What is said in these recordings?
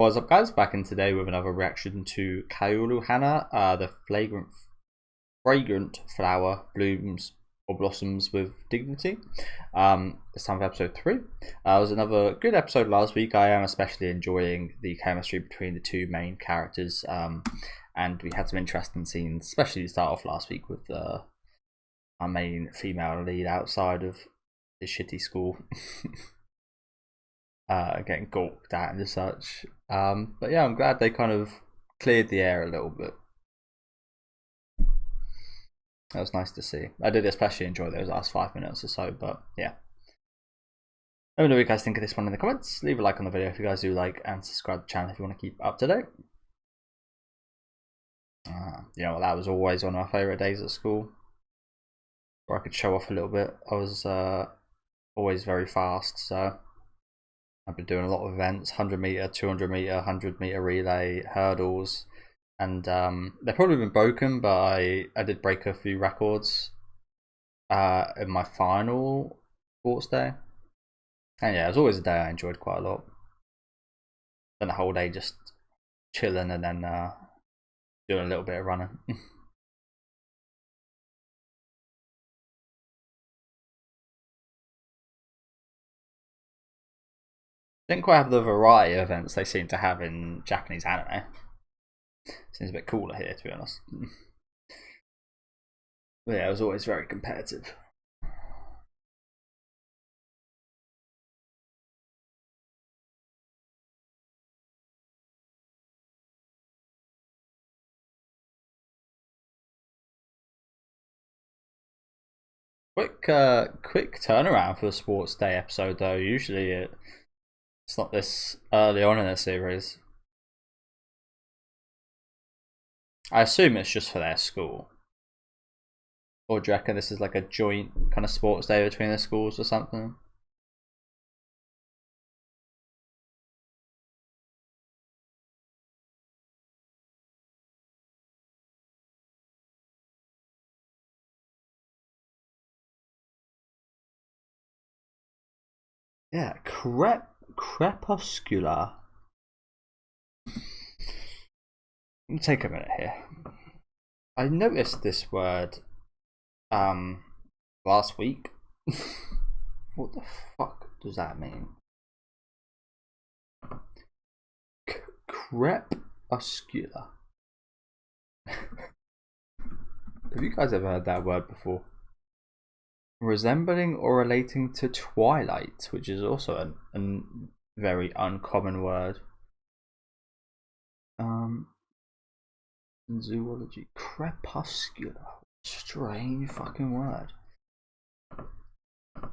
What's up, guys? Back in today with another reaction to Kaoru Hana, the fragrant flower blooms or blossoms with dignity. This time for episode 3. It was another good episode last week. I am especially enjoying the chemistry between the two main characters, and we had some interesting scenes, especially to start off last week with our main female lead outside of the shitty school. Getting gawked at and such. But yeah, I'm glad they kind of cleared the air a little bit. That was nice to see. I did especially enjoy those last 5 minutes or so, but yeah. Let me know what you guys think of this one in the comments. Leave a like on the video if you guys do like, and subscribe to the channel if you want to keep up to date. You know, that was always one of my favourite days at school, where I could show off a little bit. I was always very fast, so I've been doing a lot of events: 100-meter, 200-meter, 100-meter relay, hurdles, and they've probably been broken, but I did break a few records in my final sports day. And yeah, it was always a day I enjoyed quite a lot. Spent the whole day just chilling and then doing a little bit of running. Didn't quite have the variety of events they seem to have in Japanese anime. Seems a bit cooler here, to be honest. But yeah, it was always very competitive. Quick turnaround for a sports day episode though. Usually it's not this early on in the series. I assume it's just for their school. Or do you reckon this is like a joint kind of sports day between the schools or something? Yeah, crepuscular. Let me take a minute here. I noticed this word last week. What the fuck does that mean? Crepuscular. Have you guys ever heard that word before? Resembling or relating to twilight, which is also a very uncommon word. Zoology. Crepuscular. Strange fucking word. I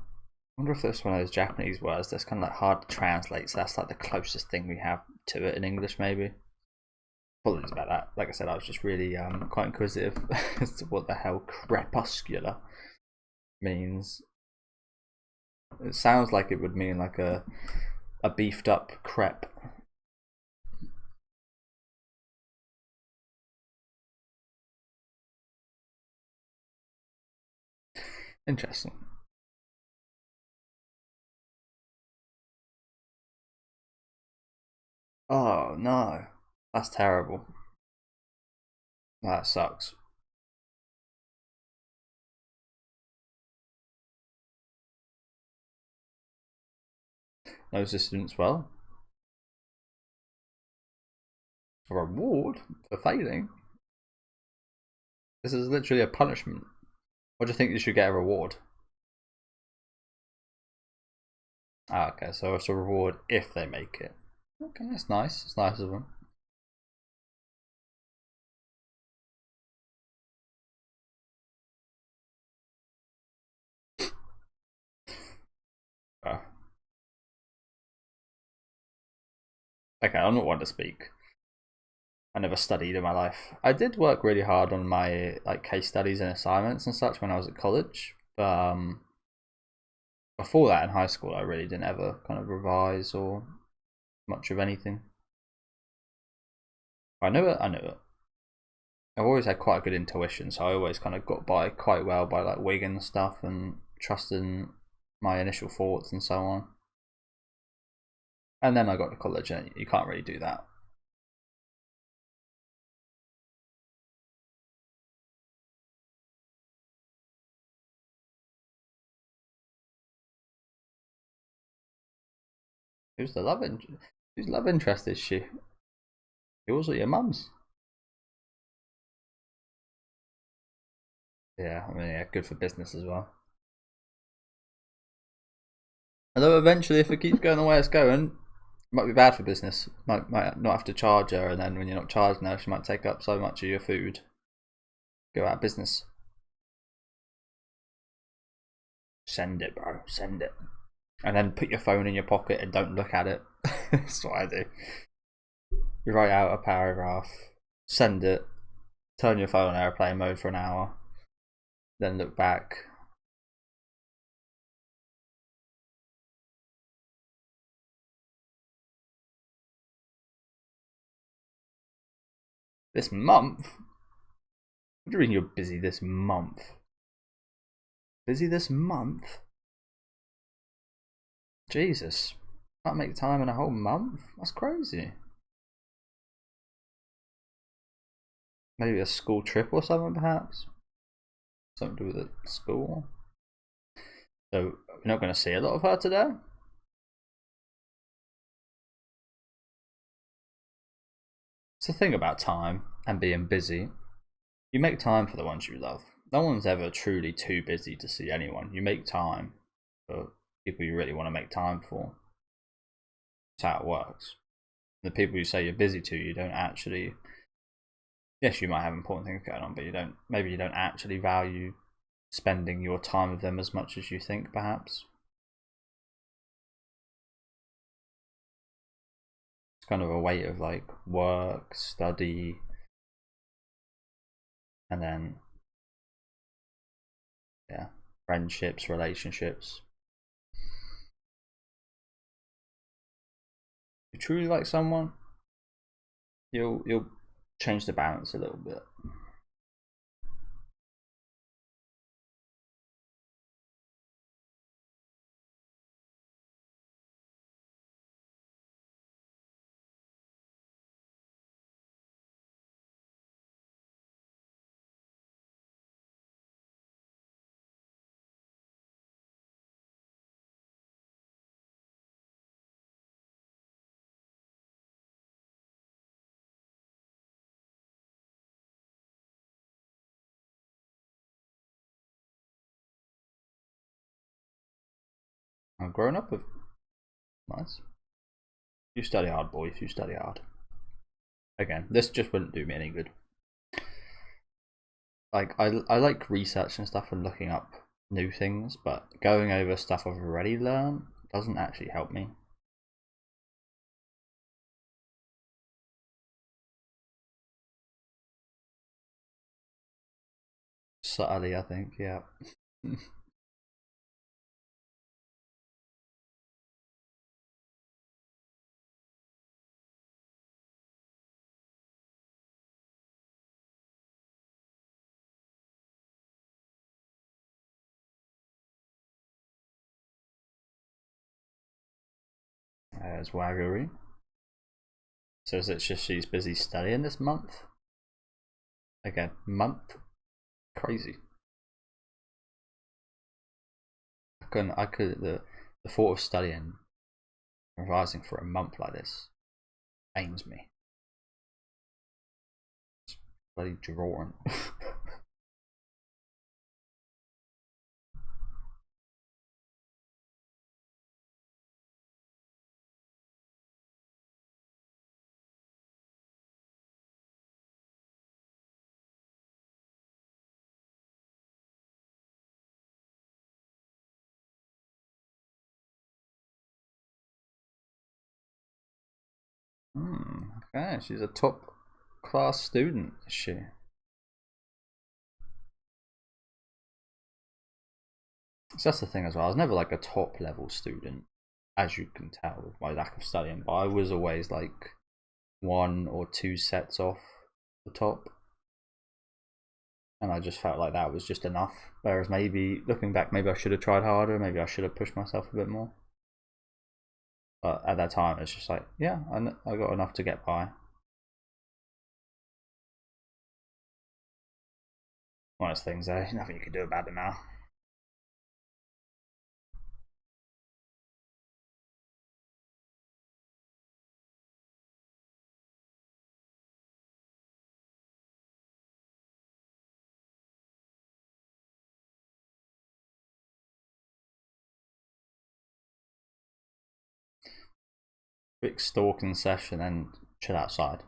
wonder if that's one of those Japanese words that's kind of like hard to translate, so that's like the closest thing we have to it in English, maybe. Apologies about that. Like I said, I was just really quite inquisitive as to what the hell crepuscular means. It sounds like it would mean like a beefed up crepe. Interesting. Oh no, that's terrible. That sucks. No assistance. Well, a reward for failing. This is literally a punishment. What do you think you should get a reward? Ah, okay, so it's a reward if they make it. Okay, that's nice. It's nice of them. Oh. Okay, I'm not one to speak. I never studied in my life. I did work really hard on my like case studies and assignments and such when I was at college, but before that in high school, I really didn't ever kind of revise or much of anything. I knew it. I knew it. I've always had quite a good intuition, so I always kind of got by quite well by like wigging stuff and trusting my initial thoughts and so on. And then I got to college, and you can't really do that. Who's the love interest? Whose love interest is she? Yours or your mum's? Yeah, I mean, yeah, good for business as well. Although eventually, if it keeps going the way it's going, it might be bad for business. Might not have to charge her, and then when you're not charging her, she might take up so much of your food. Go out of business. Send it, bro. Send it. And then put your phone in your pocket and don't look at it. That's what I do. You write out a paragraph, send it, turn your phone on airplane mode for an hour, then look back. This month? What do you mean you're busy this month? Busy this month? Jesus. Can't make time in a whole month? That's crazy. Maybe a school trip or something, perhaps? Something to do with the school. So, we're not going to see a lot of her today? It's the thing about time and being busy. You make time for the ones you love. No one's ever truly too busy to see anyone. You make time for people you really want to make time for. That's how it works. The people you say you're busy to, you don't actually. Yes, you might have important things going on, but you don't. Maybe you don't actually value spending your time with them as much as you think, perhaps. It's kind of a weight of like work, study, and then yeah, friendships, relationships. If you truly like someone, you'll change the balance a little bit. I've grown up with nice. You study hard, boys. You study hard. Again, this just wouldn't do me any good. Like I like research and stuff and looking up new things, but going over stuff I've already learned doesn't actually help me. Subtly, I think, yeah. There's Waggery. So is it just she's busy studying this month? Again, month? Crazy. The thought of studying, revising for a month like this pains me. It's bloody drawing. Okay, she's a top class student, is she? So that's the thing as well. I was never like a top level student, as you can tell with my lack of studying, but I was always like one or two sets off the top. And I just felt like that was just enough. Whereas maybe looking back, maybe I should have tried harder, maybe I should have pushed myself a bit more. But at that time, it's just like, yeah, I got enough to get by. One of those things, there's nothing you can do about it now. Quick stalking session and chill outside.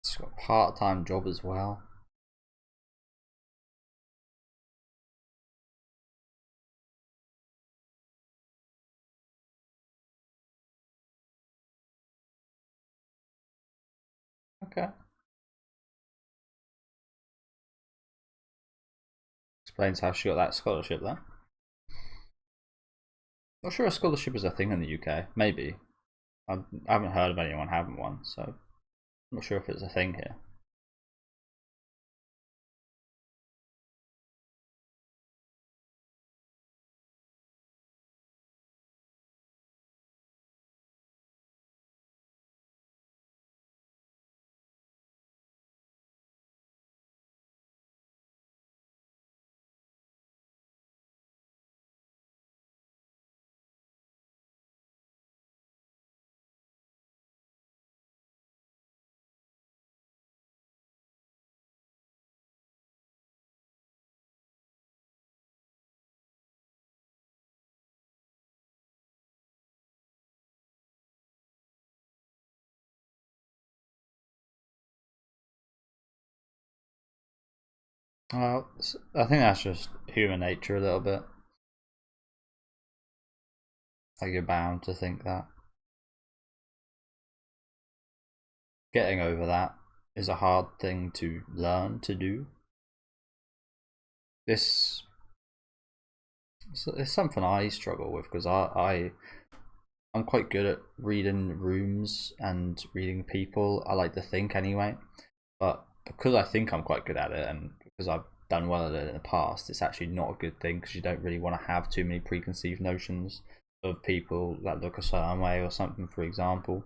She's got a part-time job as well. Okay. Explains how she got that scholarship there. Not sure a scholarship is a thing in the UK. Maybe. I haven't heard of anyone having one, so I'm not sure if it's a thing here. Well, I think that's just human nature a little bit. Like you're bound to think that. Getting over that is a hard thing to learn to do. This it's something I struggle with because I'm quite good at reading rooms and reading people. I like to think anyway, but because I think I'm quite good at it and because I've done well at it in the past, it's actually not a good thing because you don't really want to have too many preconceived notions of people that look a certain way or something, for example.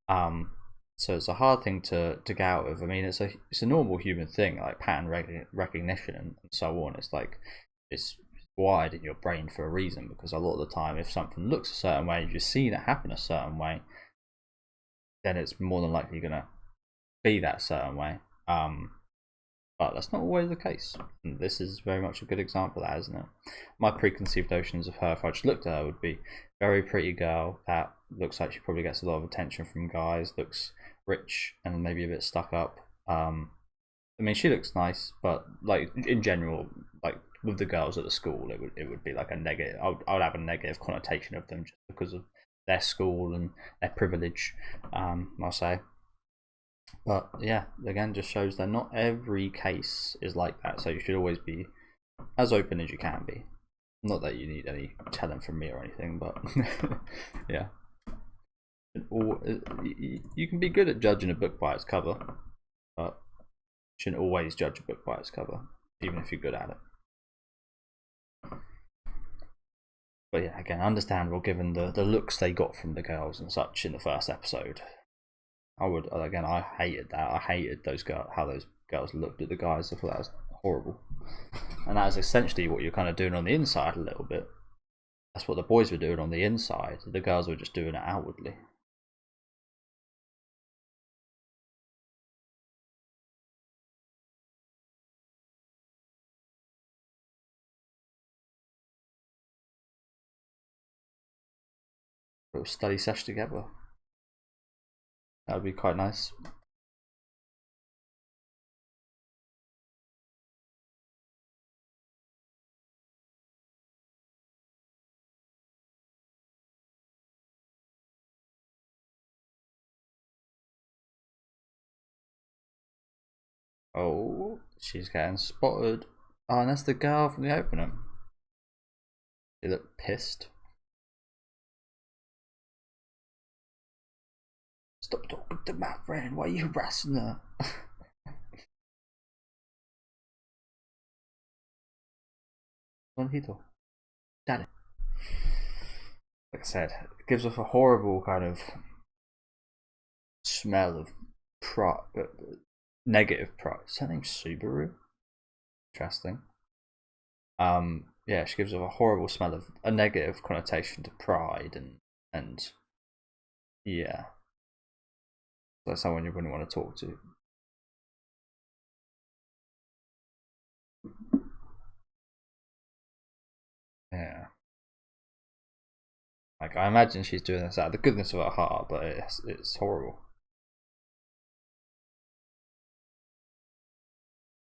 Um, so it's a hard thing to get out of. I mean, it's a normal human thing, like pattern recognition and so on. It's like it's wired in your brain for a reason because a lot of the time, if something looks a certain way, if you've seen it happen a certain way, then it's more than likely going to be that certain way. But that's not always the case. And this is very much a good example of that, isn't it? My preconceived notions of her, if I just looked at her, would be very pretty girl that looks like she probably gets a lot of attention from guys, looks rich and maybe a bit stuck up. I mean, she looks nice, but like in general, like with the girls at the school, it would be like a negative. I would have a negative connotation of them just because of their school and their privilege. I'll say. But yeah, again, just shows that not every case is like that. So you should always be as open as you can be. Not that you need any telling from me or anything, but yeah. You can be good at judging a book by its cover, but you shouldn't always judge a book by its cover, even if you're good at it. But yeah, again, understandable given the looks they got from the girls and such in the first episode. I hated that. I hated how those girls looked at the guys. I thought that was horrible. And that is essentially what you're kind of doing on the inside a little bit. That's what the boys were doing on the inside. The girls were just doing it outwardly. Little study session together. That would be quite nice. Oh, she's getting spotted. Oh, and that's the girl from the opening. She looked pissed. Stop talking to my friend. Why are you harassing her? Juanito, Daddy. Like I said, it gives off a horrible kind of smell of negative pride. Is her name Subaru? Interesting. Yeah, she gives off a horrible smell of a negative connotation to pride and yeah, that's someone you wouldn't want to talk to. Yeah, like I imagine she's doing this out of the goodness of her heart, but it's horrible.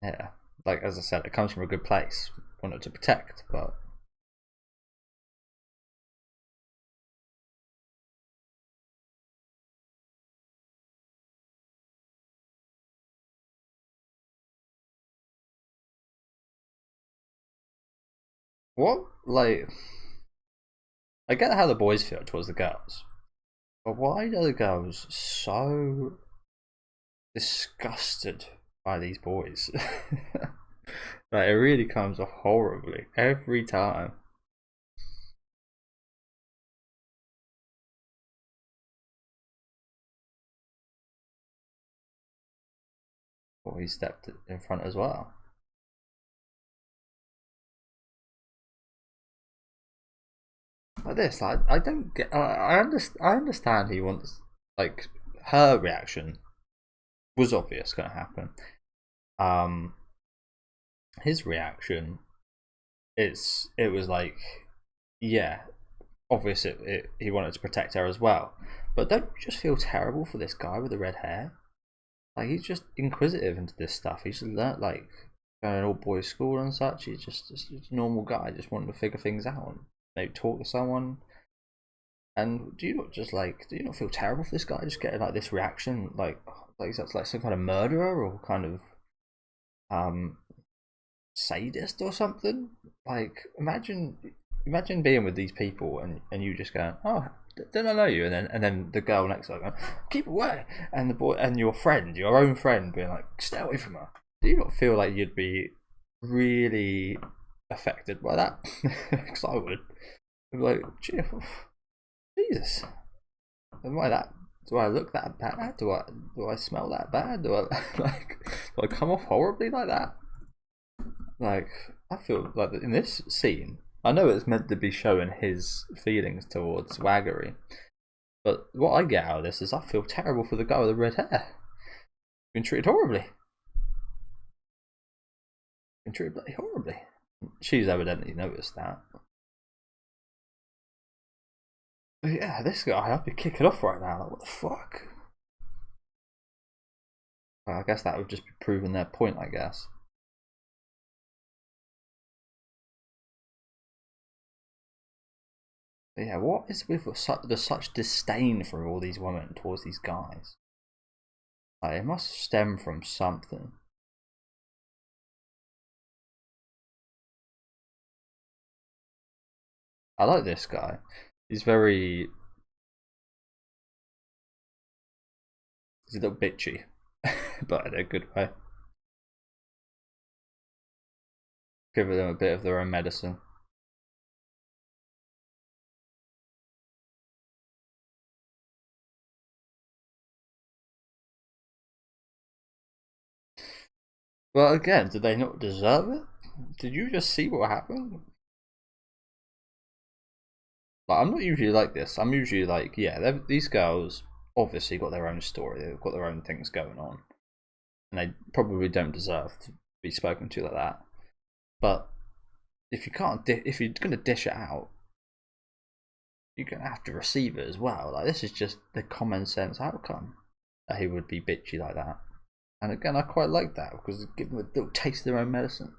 Yeah, like as I said, it comes from a good place, wanted to protect, but what like I get how the boys feel towards the girls, but why are the girls so disgusted by these boys? Like it really comes off horribly every time. Well, he stepped in front as well. Like this, I don't get. I understand he wants like her reaction was obvious going to happen. Um, his reaction it was like yeah, obvious he wanted to protect her as well. But don't you just feel terrible for this guy with the red hair? Like he's just inquisitive into this stuff. He's learnt like going to an all boys school and such. He's just a normal guy, just wanting to figure things out and maybe talk to someone. And do you not just like do you not feel terrible for this guy just getting like this reaction like that's like some kind of murderer or kind of um sadist or something? Like imagine being with these people and you just going, oh, don't I know you? And then the girl next to her going, keep away, and the boy and your own friend, being like, stay away from her. Do you not feel like you'd be really affected by that? Because I would. I'd be like, Jesus, am I that? Do I look that bad? Do I smell that bad? Do I like do I come off horribly like that? Like I feel like in this scene, I know it's meant to be showing his feelings towards Waggery, but what I get out of this is I feel terrible for the guy with the red hair. Been treated horribly. Been treated bloody horribly. She's evidently noticed that. But yeah, this guy, I'd be kicking off right now. Like, what the fuck? Well, I guess that would just be proving their point, I guess. But yeah, what is with such disdain for all these women towards these guys? Like, it must stem from something. I like this guy. He's very. He's a little bitchy, but in a good way. Give them a bit of their own medicine. Well, again, did they not deserve it? Did you just see what happened? Like, I'm not usually like this. I'm usually like, yeah, these girls obviously got their own story. They've got their own things going on, and they probably don't deserve to be spoken to like that. But if you can't, if you're gonna dish it out, you're gonna have to receive it as well. Like this is just the common sense outcome that he would be bitchy like that. And again, I quite like that because it gives them a little taste of their own medicine.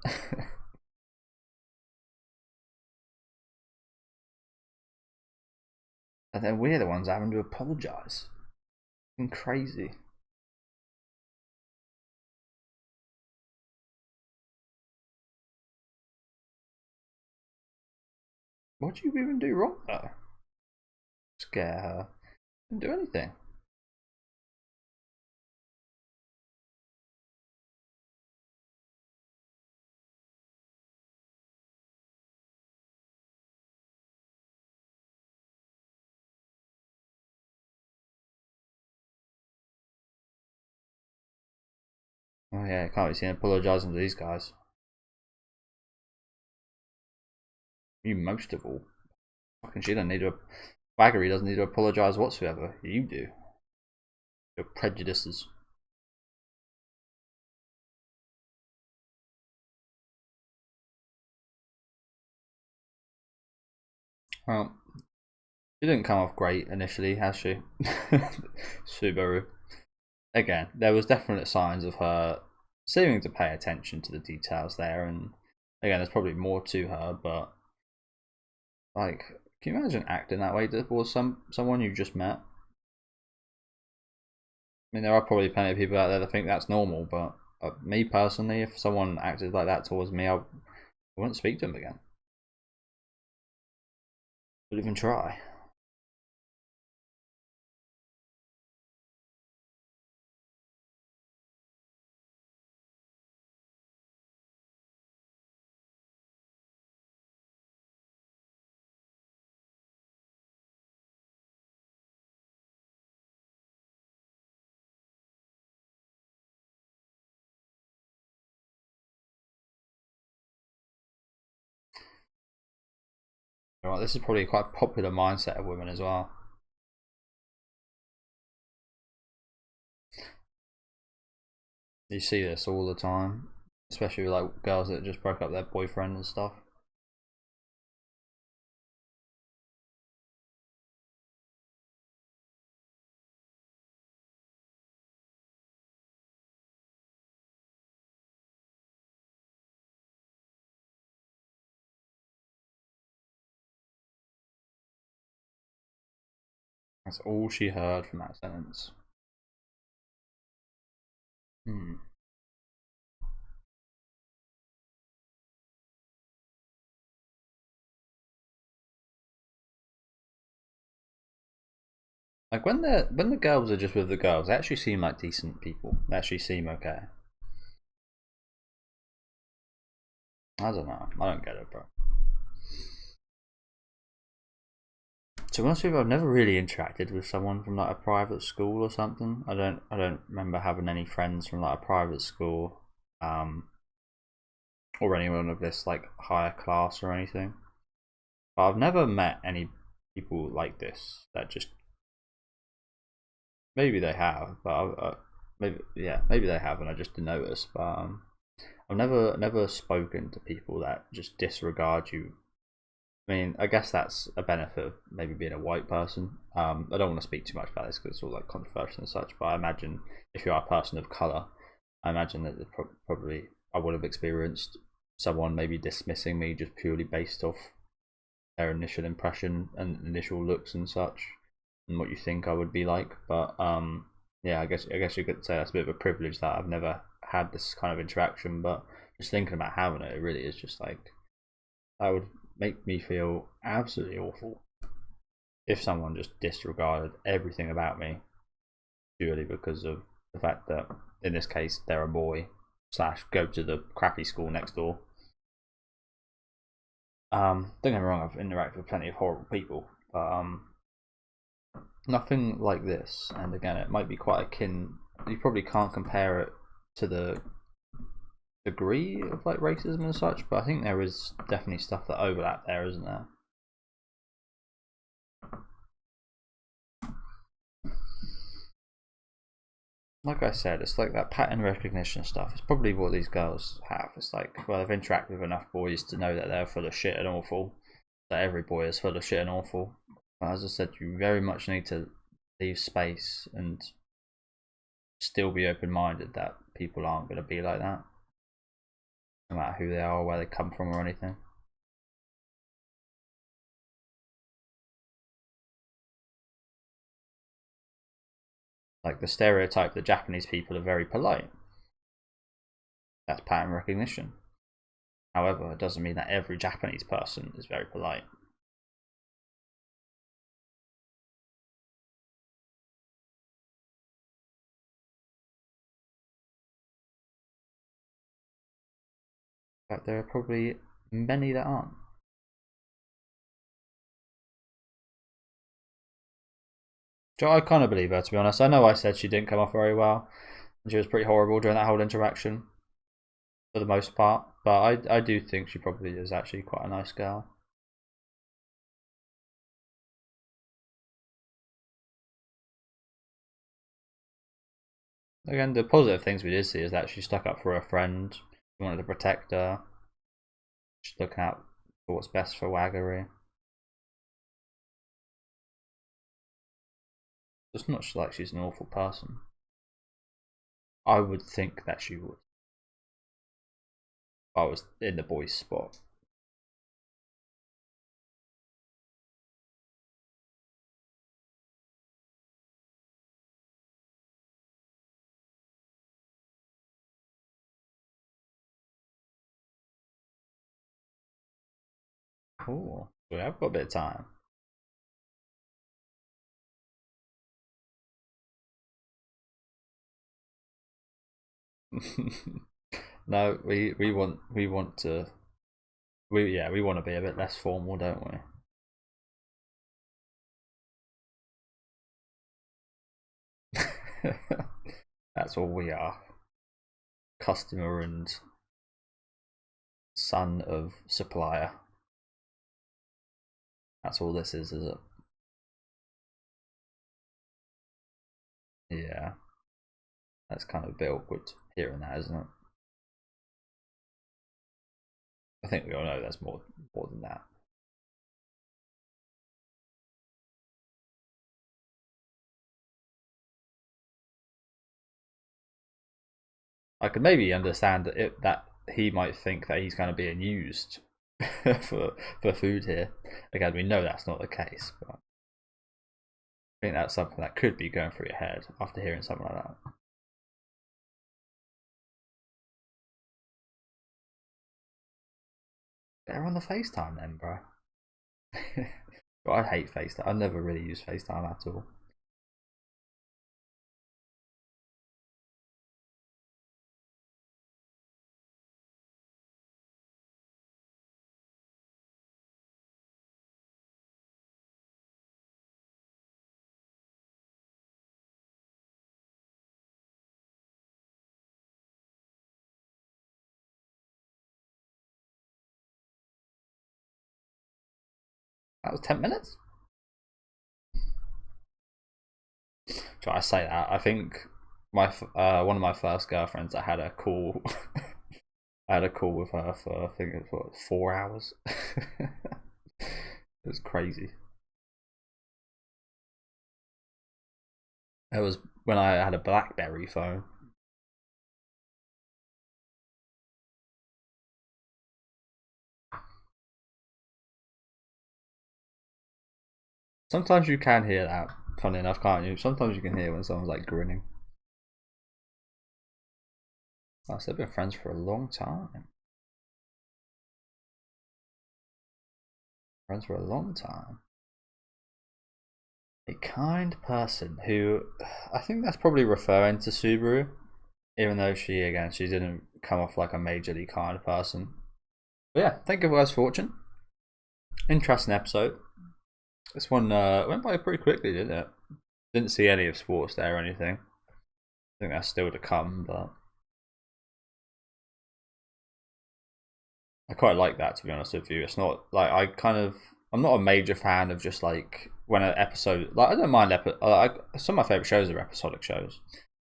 And then we're the ones having to apologise. And crazy. What do you even do wrong though? Scare her. Didn't do anything. Oh yeah, can't be seen apologising to these guys. You most of all. Fucking she doesn't need to. Baggery doesn't need to apologise whatsoever. You do. Your prejudices. Well, she didn't come off great initially, has she? Subaru. Again, there was definite signs of her seeming to pay attention to the details there, and again, there's probably more to her, but like, can you imagine acting that way towards someone you just met? I mean, there are probably plenty of people out there that think that's normal, but me personally, if someone acted like that towards me, I wouldn't speak to them again. Wouldn't even try. Right, this is probably quite a popular mindset of women as well. You see this all the time, especially with like girls that just broke up their boyfriend and stuff. That's all she heard from that sentence. Hmm. Like when the girls are just with the girls, they actually seem like decent people. They actually seem okay. I don't know. I don't get it, bro. To be honest with you, I've never really interacted with someone from like a private school or something. I don't remember having any friends from like a private school, or anyone of this like higher class or anything. But I've never met any people like this that just maybe they have, but maybe yeah, maybe they have, and I just didn't notice. But I've never spoken to people that just disregard you. I mean, I guess that's a benefit of maybe being a white person. I don't want to speak too much about this because it's all like controversial and such. But I imagine if you are a person of color, I imagine that probably I would have experienced someone maybe dismissing me just purely based off their initial impression and initial looks and such, and what you think I would be like. But yeah, I guess you could say that's a bit of a privilege that I've never had this kind of interaction. But just thinking about having it, it really is just like that would make me feel absolutely awful if someone just disregarded everything about me purely because of the fact that in this case they're a boy slash go to the crappy school next door. Don't get me wrong, I've interacted with plenty of horrible people, but nothing like this. And again, it might be quite akin. You probably can't compare it to the degree of like racism and such, but I think there is definitely stuff that overlap there, isn't there? Like I said, it's like that pattern recognition stuff. It's probably what these girls have. It's like, well, they've interacted with enough boys to know that they're full of shit and awful. That every boy is full of shit and awful. But as I said, you very much need to leave space and still be open minded that people aren't going to be like that, no matter who they are or where they come from or anything. Like the stereotype that Japanese people are very polite. That's pattern recognition. However, it doesn't mean that every Japanese person is very polite. But there are probably many that aren't. So I kind of believe her, to be honest. I know I said she didn't come off very well, and she was pretty horrible during that whole interaction, for the most part. But I do think she probably is actually quite a nice girl. Again, the positive things we did see is that she stuck up for her friend. She wanted to protect her. She's looking out for what's best for Waggery. It's not like she's an awful person. I would think that she would. If I was in the boys' spot. Oh, we have got a bit of time. No, we want to we want to be a bit less formal, don't we? That's all we are. Customer and son of supplier. That's all this is it? Yeah. That's kind of a bit awkward hearing that, isn't it? I think we all know there's more than that. I could maybe understand that he might think that he's kind of being used for food here. Again, we know that's not the case, but I think that's something that could be going through your head after hearing something like that. Better on the FaceTime then, bro. But I hate FaceTime. I never really use FaceTime at all. That was 10 minutes? So I say that. I think my one of my first girlfriends, I had a call. I had a call with her for I think it was 4 hours. It was crazy. It was when I had a BlackBerry phone. Sometimes you can hear that. Funny enough, can't you? Sometimes you can hear when someone's like grinning. Oh, so they've been friends for a long time. Friends for a long time. A kind person who I think that's probably referring to Subaru, even though she didn't come off like a majorly kind person. But yeah, thank you guys for watching. Interesting episode. This one went by pretty quickly, didn't it? Didn't see any of sports there or anything. I think that's still to come, but I quite like that, to be honest with you. It's not like I'm not a major fan of just like when an episode, like I don't mind some of my favorite shows are episodic shows,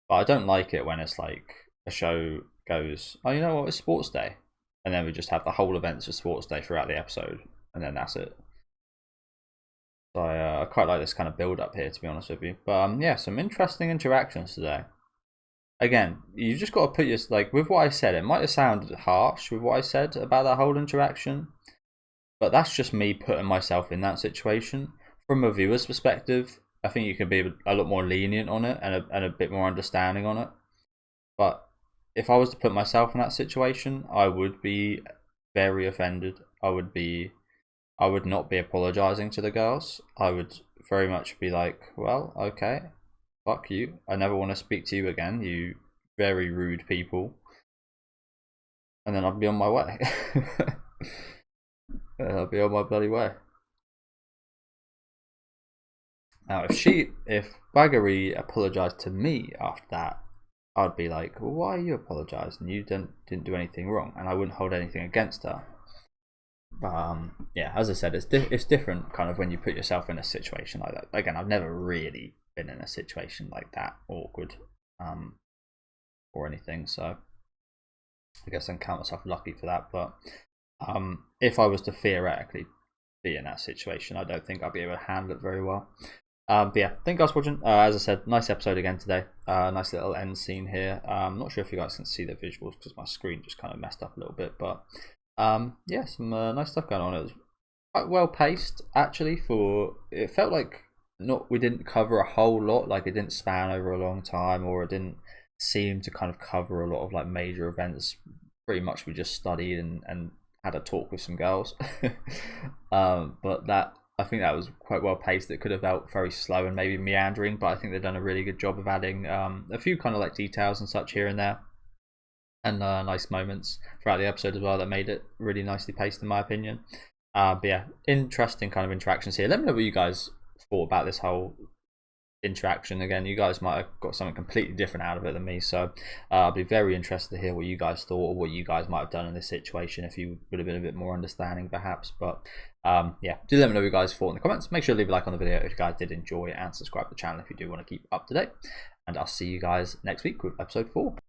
but I don't like it when it's like a show goes, oh, you know what, it's sports day, and then we just have the whole events of sports day throughout the episode, and then that's it. So I quite like this kind of build up here, to be honest with you. But yeah, some interesting interactions today. Again, you just got to put your like with what I said. It might have sounded harsh with what I said about that whole interaction, but that's just me putting myself in that situation. From a viewer's perspective, I think you can be a lot more lenient on it and a bit more understanding on it. But if I was to put myself in that situation, I would be very offended. I would not be apologizing to the girls. I would very much be like, well, okay, fuck you. I never want to speak to you again, you very rude people. and then I'd be on my way. I'll be on my bloody way. Now, if Baggery apologized to me after that, I'd be like, well, why are you apologizing? You didn't do anything wrong, and I wouldn't hold anything against her. But yeah, as I said, it's different kind of when you put yourself in a situation like that. Again, I've never really been in a situation like that awkward, or anything. So I guess I can count myself lucky for that. But if I was to theoretically be in that situation, I don't think I'd be able to handle it very well. But yeah, thank you guys for watching. As I said, nice episode again today. Nice little end scene here. I'm not sure if you guys can see the visuals because my screen just kind of messed up a little bit. But yeah, some nice stuff going on. It was quite well paced actually. It felt like we didn't cover a whole lot. Like it didn't span over a long time, or it didn't seem to kind of cover a lot of like major events. Pretty much we just studied and had a talk with some girls. But I think that was quite well paced. It could have felt very slow and maybe meandering, but I think they've done a really good job of adding a few kind of like details and such here and there, and nice moments throughout the episode as well that made it really nicely paced in my opinion. But yeah, interesting kind of interactions here. Let me know what you guys thought about this whole interaction. Again, you guys might have got something completely different out of it than me, so I'll be very interested to hear what you guys thought, or what you guys might have done in this situation if you would have been a bit more understanding perhaps. But yeah, do let me know what you guys thought in the comments. Make sure to leave a like on the video if you guys did enjoy, and subscribe to the channel if you do want to keep up to date, and I'll see you guys next week with episode 4.